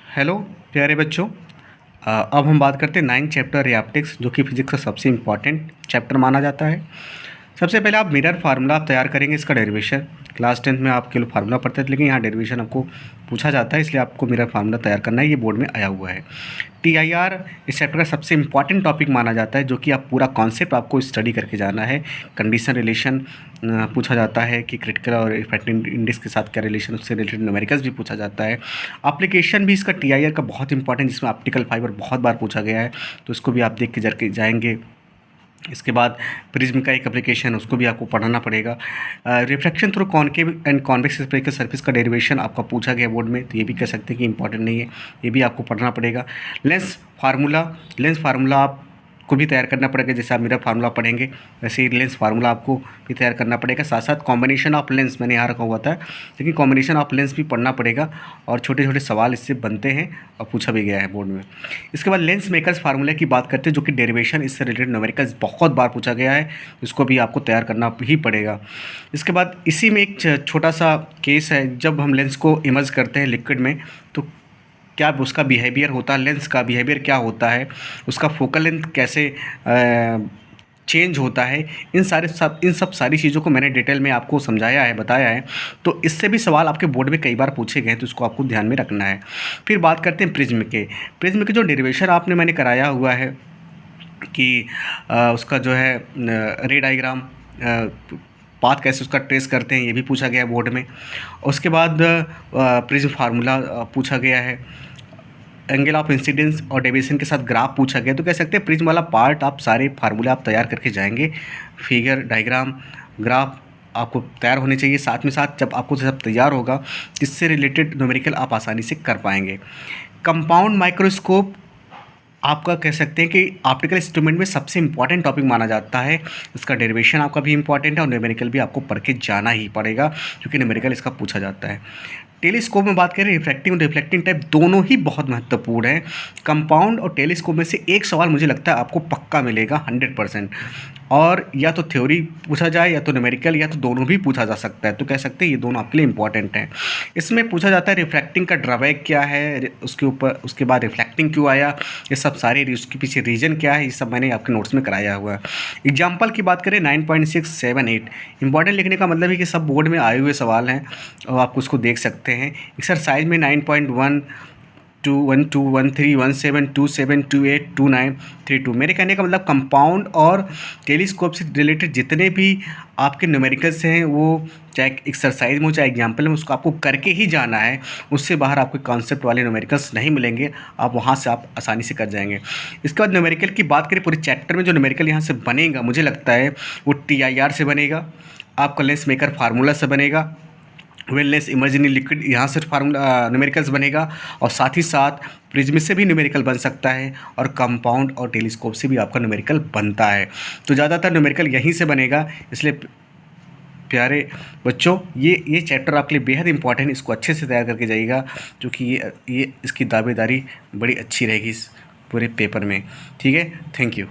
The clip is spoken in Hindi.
हेलो प्यारे बच्चों। अब हम बात करते हैं 9th चैप्टर रिएप्टिक्स, जो कि फिजिक्स का सबसे इम्पॉर्टेंट चैप्टर माना जाता है। सबसे पहले आप मिरर फार्मूला आप तैयार करेंगे, इसका डेरिवेशन। क्लास 10th में आप केवल फार्मूला पढ़ते थे, लेकिन यहाँ डेरिवेशन आपको पूछा जाता है, इसलिए आपको मिरर फार्मूला तैयार करना है। ये बोर्ड में आया हुआ है। TIR इस चैप्टर का सबसे इंपॉर्टेंट टॉपिक माना जाता है, जो कि आप पूरा कॉन्सेप्ट आपको स्टडी करके जाना है। कंडीशन रिलेशन पूछा जाता है कि क्रिटिकल और इफेक्टिव इंडेक्स के साथ क्या रिलेशन, उससे रिलेटेड न्यूमेरिकल्स भी पूछा जाता है। एप्लीकेशन भी इसका TIR का बहुत इंपॉर्टेंट, जिसमें ऑप्टिकल फाइबर बहुत बार पूछा गया है, तो इसको भी आप देख के जाके जाएंगे। इसके बाद प्रिज्म का एक एप्लीकेशन, उसको भी आपको पढ़ना पड़ेगा। Refraction through concave and convex spherical surface का डेरिवेशन आपका पूछा गया बोर्ड में, तो ये भी कह सकते हैं कि इंपॉर्टेंट नहीं है, ये भी आपको पढ़ना पड़ेगा। लेंस फार्मूला आप को भी तैयार करना पड़ेगा। जैसे आप मिरर फार्मूला पढ़ेंगे, वैसे ही लेंस फार्मूला आपको भी तैयार करना पड़ेगा। साथ साथ कॉम्बिनेशन ऑफ लेंस मैंने यहाँ रखा हुआ था, लेकिन कॉम्बिनेशन ऑफ लेंस भी पढ़ना पड़ेगा, और छोटे छोटे सवाल इससे बनते हैं और पूछा भी गया है बोर्ड में। इसके बाद लेंस मेकर्स फार्मूला की बात करते हैं, जो कि डेरिवेशन इससे रिलेटेड न्यूमेरिकल्स बहुत बार पूछा गया है, इसको भी आपको तैयार करना ही पड़ेगा। इसके बाद इसी में एक छोटा सा केस है, जब हम लेंस को इमर्ज करते हैं लिक्विड में, तो क्या उसका बिहेवियर होता है, लेंस का बिहेवियर क्या होता है, उसका फोकल लेंथ कैसे चेंज होता है, इन सब सारी चीज़ों को मैंने डिटेल में आपको समझाया है, बताया है। तो इससे भी सवाल आपके बोर्ड में कई बार पूछे गए हैं, तो इसको आपको ध्यान में रखना है। फिर बात करते हैं प्रिज्म के जो डेरिवेशन आपने मैंने कराया हुआ है कि उसका जो है रे डायग्राम पाथ कैसे उसका ट्रेस करते हैं, ये भी पूछा गया है बोर्ड में। उसके बाद प्रिज्म फार्मूला पूछा गया है। एंगल ऑफ इंसिडेंस और डेविएशन के साथ ग्राफ पूछा गया। तो कह सकते हैं प्रिज्म वाला पार्ट आप सारे फार्मूले आप तैयार करके जाएंगे। फिगर, डायग्राम, ग्राफ आपको तैयार होने चाहिए। साथ में साथ जब आपको सब तैयार होगा, इससे रिलेटेड न्यूमेरिकल आप आसानी से कर पाएंगे। कंपाउंड माइक्रोस्कोप आपका कह सकते हैं कि ऑप्टिकल इंस्ट्रूमेंट में सबसे इंपॉर्टेंट टॉपिक माना जाता है। इसका डेरिवेशन आपका भी इंपॉर्टेंट है, और न्यूमेरिकल भी आपको पढ़ के जाना ही पड़ेगा, क्योंकि न्यूमेरिकल इसका पूछा जाता है। टेलीस्कोप में बात करें, रिफ्रैक्टिंग और रिफ्लेक्टिंग टाइप दोनों ही बहुत महत्वपूर्ण है। कंपाउंड और टेलीस्कोप में से एक सवाल मुझे लगता है आपको पक्का मिलेगा 100%, और या तो थ्योरी पूछा जाए या तो न्यूमेरिकल, या तो दोनों भी पूछा जा सकता है। तो कह सकते हैं ये दोनों आपके लिए इंपॉर्टेंट हैं। इसमें पूछा जाता है रिफ्रैक्टिंग का ड्रॉबैक क्या है, उसके ऊपर उसके बाद रिफ्लेक्टिंग क्यों आया, ये सब सारे उसके पीछे रीजन क्या है, ये सब मैंने आपके नोट्स में कराया हुआ है। एग्जाम्पल की बात करें 9.678, इंपॉर्टेंट लिखने का मतलब है कि सब बोर्ड में आए हुए सवाल हैं, और आप उसको देख सकते हैं। एक्सरसाइज में 9.1 2 1 2 1 3 1 7 2 7 2 8 2 9 3 2। मेरे कहने का मतलब कंपाउंड और टेलीस्कोप से रिलेटेड जितने भी आपके न्यूमेरिकल्स हैं, वो चाहे एक्सरसाइज में हो चाहे एग्जाम्पल में, उसको आपको करके ही जाना है। उससे बाहर आपको कॉन्सेप्ट वाले न्यूमेरिकल्स नहीं मिलेंगे, आप वहाँ से आप आसानी से कर जाएंगे। इसके बाद न्यूमेरिकल की बात करें, पूरे चैप्टर में जो न्यूमेरिकल यहाँ से बनेगा, मुझे लगता है वो TIR से बनेगा, आपका लेंस मेकर फार्मूला से बनेगा, वेलनेस इमर्जिंग लिक्विड यहाँ से फार्मूला न्यूमेरिकल्स बनेगा, और साथ ही साथ प्रिज्म से भी न्यूमेरिकल बन सकता है, और कंपाउंड और टेलीस्कोप से भी आपका न्यूमेरिकल बनता है। तो ज़्यादातर न्यूमेरिकल यहीं से बनेगा। इसलिए प्यारे बच्चों, ये चैप्टर आपके लिए बेहद इंपॉर्टेंट, इसको अच्छे से तैयार करके जाइएगा, क्योंकि ये इसकी दावेदारी बड़ी अच्छी रहेगी इस पूरे पेपर में। ठीक है, थैंक यू।